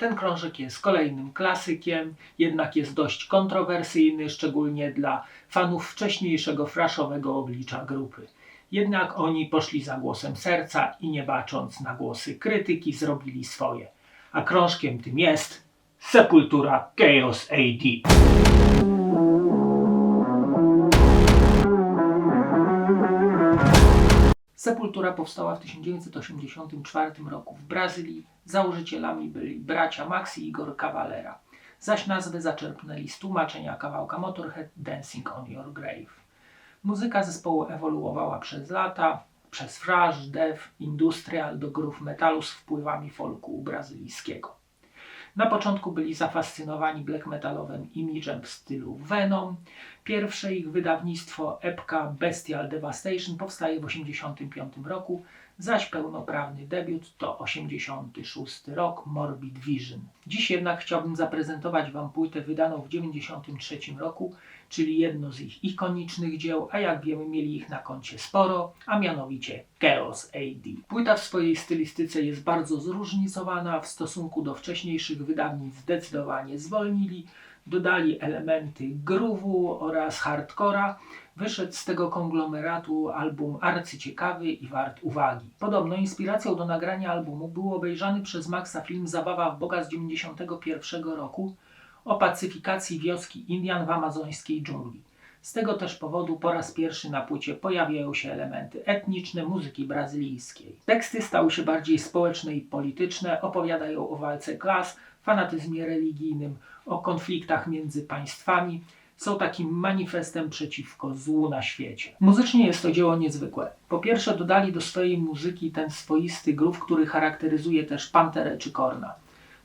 Ten krążek jest kolejnym klasykiem, jednak jest dość kontrowersyjny, szczególnie dla fanów wcześniejszego thrashowego oblicza grupy. Jednak oni poszli za głosem serca i nie bacząc na głosy krytyki zrobili swoje. A krążkiem tym jest Sepultura Chaos AD. Sepultura powstała w 1984 roku w Brazylii. Założycielami byli bracia Max i Igor Cavalera, zaś nazwę zaczerpnęli z tłumaczenia kawałka Motorhead Dancing on Your Grave. Muzyka zespołu ewoluowała przez lata, przez thrash, death, industrial do groove metalu z wpływami folku brazylijskiego. Na początku byli zafascynowani black metalowym imidżem w stylu Venom. Pierwsze ich wydawnictwo, epka Bestial Devastation, powstaje w 1985 roku, zaś pełnoprawny debiut to 1986 rok Morbid Vision. Dziś jednak chciałbym zaprezentować Wam płytę wydaną w 1993 roku, czyli jedno z ich ikonicznych dzieł, a jak wiemy mieli ich na koncie sporo, a mianowicie Chaos AD. Płyta w swojej stylistyce jest bardzo zróżnicowana, w stosunku do wcześniejszych wydawnictw zdecydowanie zwolnili, dodali elementy groove'u oraz hardcora. Wyszedł z tego konglomeratu album arcyciekawy i wart uwagi. Podobno inspiracją do nagrania albumu był obejrzany przez Maxa film Zabawa w Boga z 1991 roku o pacyfikacji wioski Indian w amazońskiej dżungli. Z tego też powodu po raz pierwszy na płycie pojawiają się elementy etniczne muzyki brazylijskiej. Teksty stały się bardziej społeczne i polityczne, opowiadają o walce klas, fanatyzmie religijnym, o konfliktach między państwami. Są takim manifestem przeciwko złu na świecie. Muzycznie jest to dzieło niezwykłe. Po pierwsze dodali do swojej muzyki ten swoisty groove, który charakteryzuje też Panterę czy Korna.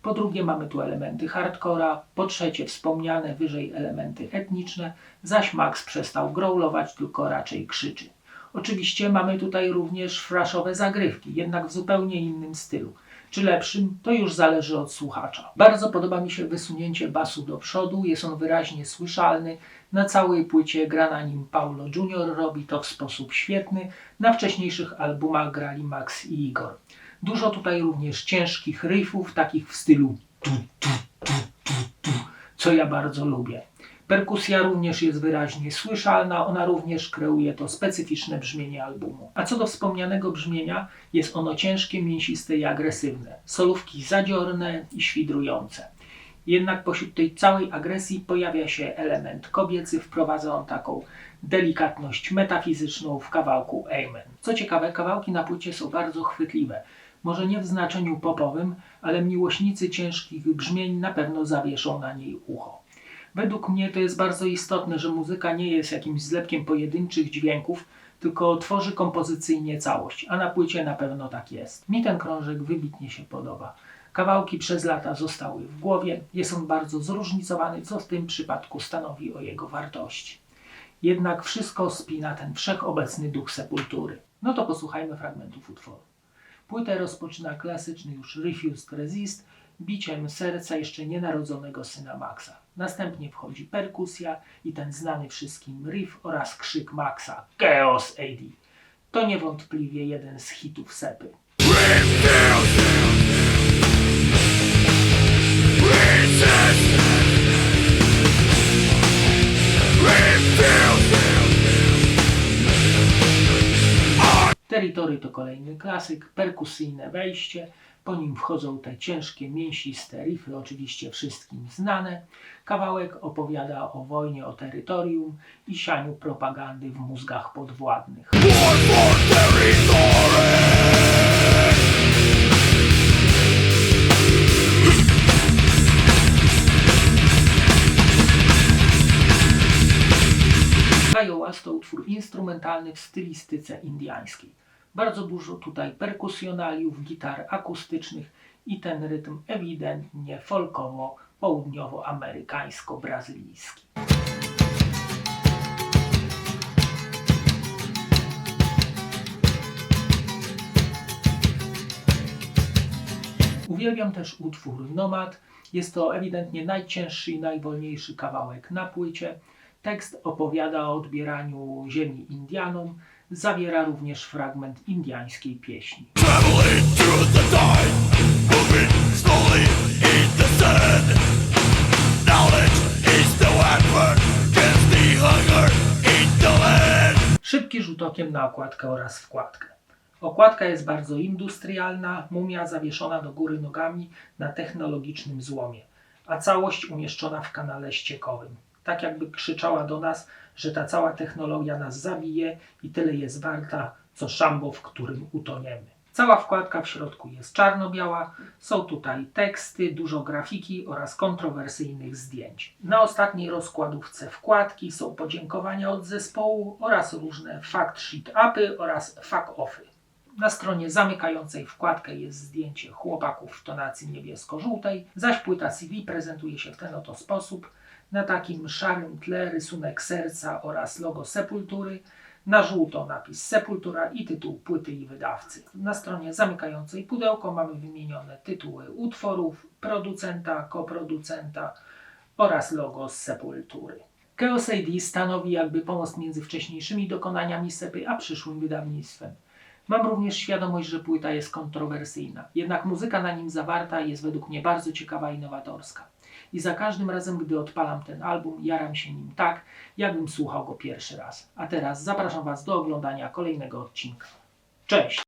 Po drugie mamy tu elementy hardcora, po trzecie wspomniane wyżej elementy etniczne, zaś Max przestał growlować, tylko raczej krzyczy. Oczywiście mamy tutaj również thrashowe zagrywki, jednak w zupełnie innym stylu. Czy lepszym, to już zależy od słuchacza. Bardzo podoba mi się wysunięcie basu do przodu, jest on wyraźnie słyszalny. Na całej płycie gra na nim Paulo Junior, robi to w sposób świetny. Na wcześniejszych albumach grali Max i Igor. Dużo tutaj również ciężkich riffów, takich w stylu tu, tu, tu, tu, tu, co ja bardzo lubię. Perkusja również jest wyraźnie słyszalna, ona również kreuje to specyficzne brzmienie albumu. A co do wspomnianego brzmienia, jest ono ciężkie, mięsiste i agresywne. Solówki zadziorne i świdrujące. Jednak pośród tej całej agresji pojawia się element kobiecy, wprowadza on taką delikatność metafizyczną w kawałku Amen. Co ciekawe, kawałki na płycie są bardzo chwytliwe. Może nie w znaczeniu popowym, ale miłośnicy ciężkich brzmień na pewno zawieszą na niej ucho. Według mnie to jest bardzo istotne, że muzyka nie jest jakimś zlepkiem pojedynczych dźwięków, tylko tworzy kompozycyjnie całość, a na płycie na pewno tak jest. Mi ten krążek wybitnie się podoba. Kawałki przez lata zostały w głowie, jest on bardzo zróżnicowany, co w tym przypadku stanowi o jego wartości. Jednak wszystko spina ten wszechobecny duch Sepultury. No to posłuchajmy fragmentów utworu. Płytę rozpoczyna klasyczny już Refused Resist, biciem serca jeszcze nienarodzonego syna Maxa. Następnie wchodzi perkusja i ten znany wszystkim riff oraz krzyk Maxa Chaos AD. To niewątpliwie jeden z hitów Sepy. Territory to kolejny klasyk, perkusyjne wejście, po nim wchodzą te ciężkie, mięsiste riffy, oczywiście wszystkim znane. Kawałek opowiada o wojnie o terytorium i sianiu propagandy w mózgach podwładnych. Kiowas to utwór instrumentalny w stylistyce indyjskiej. Bardzo dużo tutaj perkusjonaliów, gitar akustycznych i ten rytm ewidentnie folkowo-południowoamerykańsko-brazylijski. Uwielbiam też utwór Nomad. Jest to ewidentnie najcięższy i najwolniejszy kawałek na płycie. Tekst opowiada o odbieraniu ziemi Indianom. Zawiera również fragment indiańskiej pieśni. okiem na okładkę oraz wkładkę. Okładka jest bardzo industrialna, mumia zawieszona do góry nogami na technologicznym złomie, a całość umieszczona w kanale ściekowym. Tak jakby krzyczała do nas, że ta cała technologia nas zabije i tyle jest warta, co szambo, w którym utoniemy. Cała wkładka w środku jest czarno-biała, są tutaj teksty, dużo grafiki oraz kontrowersyjnych zdjęć. Na ostatniej rozkładówce wkładki są podziękowania od zespołu oraz różne fact sheet-upy oraz fuck-offy. Na stronie zamykającej wkładkę jest zdjęcie chłopaków w tonacji niebiesko-żółtej, zaś płyta CD prezentuje się w ten oto sposób. Na takim szarym tle rysunek serca oraz logo Sepultury, na żółto napis Sepultura i tytuł płyty i wydawcy. Na stronie zamykającej pudełko mamy wymienione tytuły utworów, producenta, koproducenta oraz logo z Sepultury. Chaos AD stanowi jakby pomost między wcześniejszymi dokonaniami Sepy a przyszłym wydawnictwem. Mam również świadomość, że płyta jest kontrowersyjna, jednak muzyka na nim zawarta jest według mnie bardzo ciekawa i nowatorska. I za każdym razem, gdy odpalam ten album, jaram się nim tak, jakbym słuchał go pierwszy raz. A teraz zapraszam Was do oglądania kolejnego odcinka. Cześć!